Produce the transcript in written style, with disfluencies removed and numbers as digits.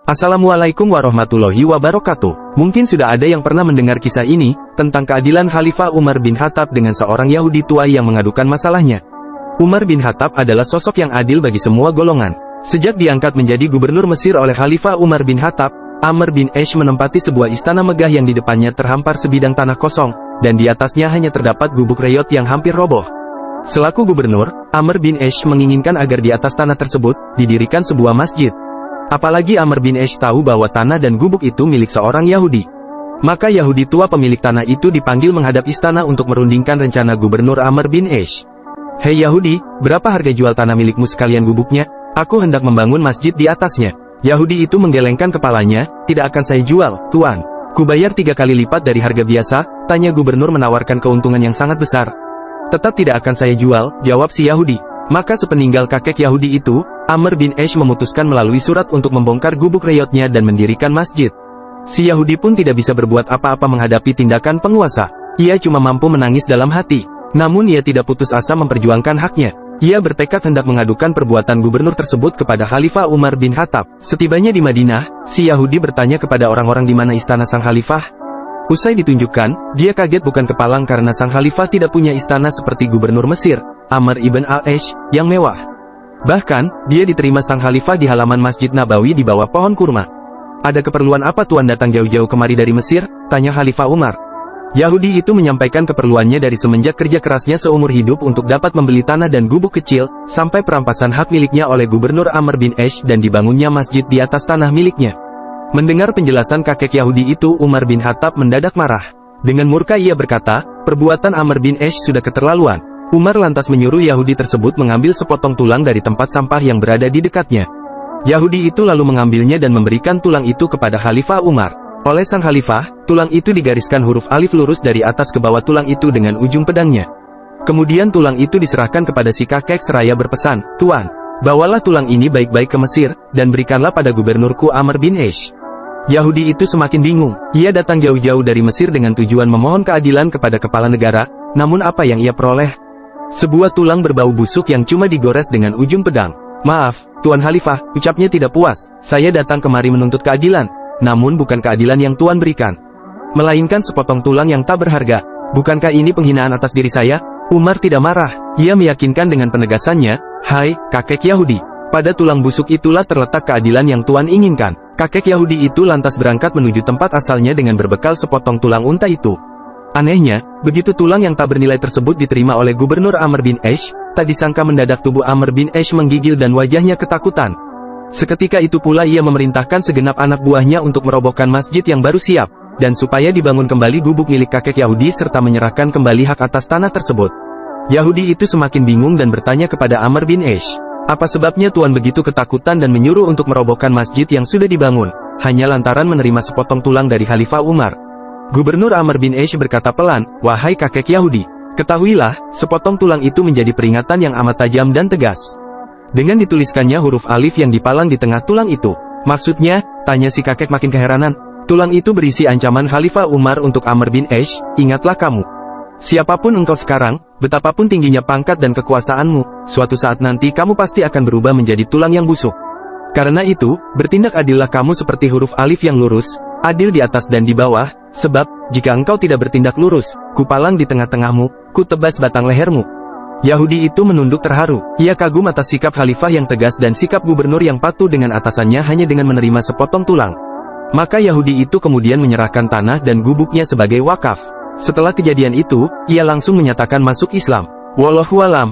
Assalamualaikum warahmatullahi wabarakatuh. Mungkin sudah ada yang pernah mendengar kisah ini, tentang keadilan Khalifah Umar bin Khattab dengan seorang Yahudi tua yang mengadukan masalahnya. Umar bin Khattab adalah sosok yang adil bagi semua golongan. Sejak diangkat menjadi gubernur Mesir oleh Khalifah Umar bin Khattab, Amr bin Aish menempati sebuah istana megah yang di depannya terhampar sebidang tanah kosong, dan di atasnya hanya terdapat gubuk reyot yang hampir roboh. Selaku gubernur, Amr bin Aish menginginkan agar di atas tanah tersebut, didirikan sebuah masjid. Apalagi Amr bin Aish tahu bahwa tanah dan gubuk itu milik seorang Yahudi. Maka Yahudi tua pemilik tanah itu dipanggil menghadap istana untuk merundingkan rencana gubernur Amr bin Aish. "Hei Yahudi, berapa harga jual tanah milikmu sekalian gubuknya? Aku hendak membangun masjid di atasnya." Yahudi itu menggelengkan kepalanya, "Tidak akan saya jual, Tuan. Kubayar 3 kali lipat dari harga biasa." Tanya gubernur menawarkan keuntungan yang sangat besar. "Tetap tidak akan saya jual," jawab si Yahudi. Maka sepeninggal kakek Yahudi itu, Amr bin Aish memutuskan melalui surat untuk membongkar gubuk reyotnya dan mendirikan masjid. Si Yahudi pun tidak bisa berbuat apa-apa menghadapi tindakan penguasa. Ia cuma mampu menangis dalam hati. Namun ia tidak putus asa memperjuangkan haknya. Ia bertekad hendak mengadukan perbuatan gubernur tersebut kepada Khalifah Umar bin Khattab. Setibanya di Madinah, si Yahudi bertanya kepada orang-orang di mana istana sang khalifah. Usai ditunjukkan, dia kaget bukan kepalang karena sang khalifah tidak punya istana seperti gubernur Mesir, Amr ibn al-Aish, yang mewah. Bahkan, dia diterima sang khalifah di halaman Masjid Nabawi di bawah pohon kurma. "Ada keperluan apa Tuan datang jauh-jauh kemari dari Mesir?" tanya Khalifah Umar. Yahudi itu menyampaikan keperluannya dari semenjak kerja kerasnya seumur hidup untuk dapat membeli tanah dan gubuk kecil, sampai perampasan hak miliknya oleh gubernur Amr bin Aish dan dibangunnya masjid di atas tanah miliknya. Mendengar penjelasan kakek Yahudi itu, Umar bin Khattab mendadak marah. Dengan murka ia berkata, perbuatan Amr bin Aish sudah keterlaluan. Umar lantas menyuruh Yahudi tersebut mengambil sepotong tulang dari tempat sampah yang berada di dekatnya. Yahudi itu lalu mengambilnya dan memberikan tulang itu kepada Khalifah Umar. Oleh sang khalifah, tulang itu digariskan huruf alif lurus dari atas ke bawah tulang itu dengan ujung pedangnya. Kemudian tulang itu diserahkan kepada si kakek seraya berpesan, "Tuan, bawalah tulang ini baik-baik ke Mesir, dan berikanlah pada gubernurku Amr bin Aish." Yahudi itu semakin bingung. Ia datang jauh-jauh dari Mesir dengan tujuan memohon keadilan kepada kepala negara, namun apa yang ia peroleh? Sebuah tulang berbau busuk yang cuma digores dengan ujung pedang. "Maaf, Tuan Khalifah," ucapnya tidak puas, "saya datang kemari menuntut keadilan. Namun bukan keadilan yang Tuan berikan, melainkan sepotong tulang yang tak berharga. Bukankah ini penghinaan atas diri saya?" Umar tidak marah. Ia meyakinkan dengan penegasannya, "Hai, kakek Yahudi, pada tulang busuk itulah terletak keadilan yang Tuan inginkan." Kakek Yahudi itu lantas berangkat menuju tempat asalnya dengan berbekal sepotong tulang unta itu. Anehnya, begitu tulang yang tak bernilai tersebut diterima oleh gubernur Amr bin Aish, tak disangka mendadak tubuh Amr bin Aish menggigil dan wajahnya ketakutan. Seketika itu pula ia memerintahkan segenap anak buahnya untuk merobohkan masjid yang baru siap, dan supaya dibangun kembali gubuk milik kakek Yahudi serta menyerahkan kembali hak atas tanah tersebut. Yahudi itu semakin bingung dan bertanya kepada Amr bin Aish, "Apa sebabnya Tuan begitu ketakutan dan menyuruh untuk merobohkan masjid yang sudah dibangun, hanya lantaran menerima sepotong tulang dari Khalifah Umar?" Gubernur Amr bin Aish berkata pelan, "Wahai kakek Yahudi, ketahuilah, sepotong tulang itu menjadi peringatan yang amat tajam dan tegas." Dengan dituliskannya huruf alif yang dipalang di tengah tulang itu. "Maksudnya?" tanya si kakek makin keheranan. "Tulang itu berisi ancaman Khalifah Umar untuk Amr bin Aish, ingatlah kamu. Siapapun engkau sekarang, betapapun tingginya pangkat dan kekuasaanmu, suatu saat nanti kamu pasti akan berubah menjadi tulang yang busuk. Karena itu, bertindak adillah kamu seperti huruf alif yang lurus, adil di atas dan di bawah, sebab, jika engkau tidak bertindak lurus, kupalang di tengah-tengahmu, kutebas batang lehermu." Yahudi itu menunduk terharu. Ia kagum atas sikap khalifah yang tegas dan sikap gubernur yang patuh dengan atasannya hanya dengan menerima sepotong tulang. Maka Yahudi itu kemudian menyerahkan tanah dan gubuknya sebagai wakaf. Setelah kejadian itu, ia langsung menyatakan masuk Islam. Wallahu alam.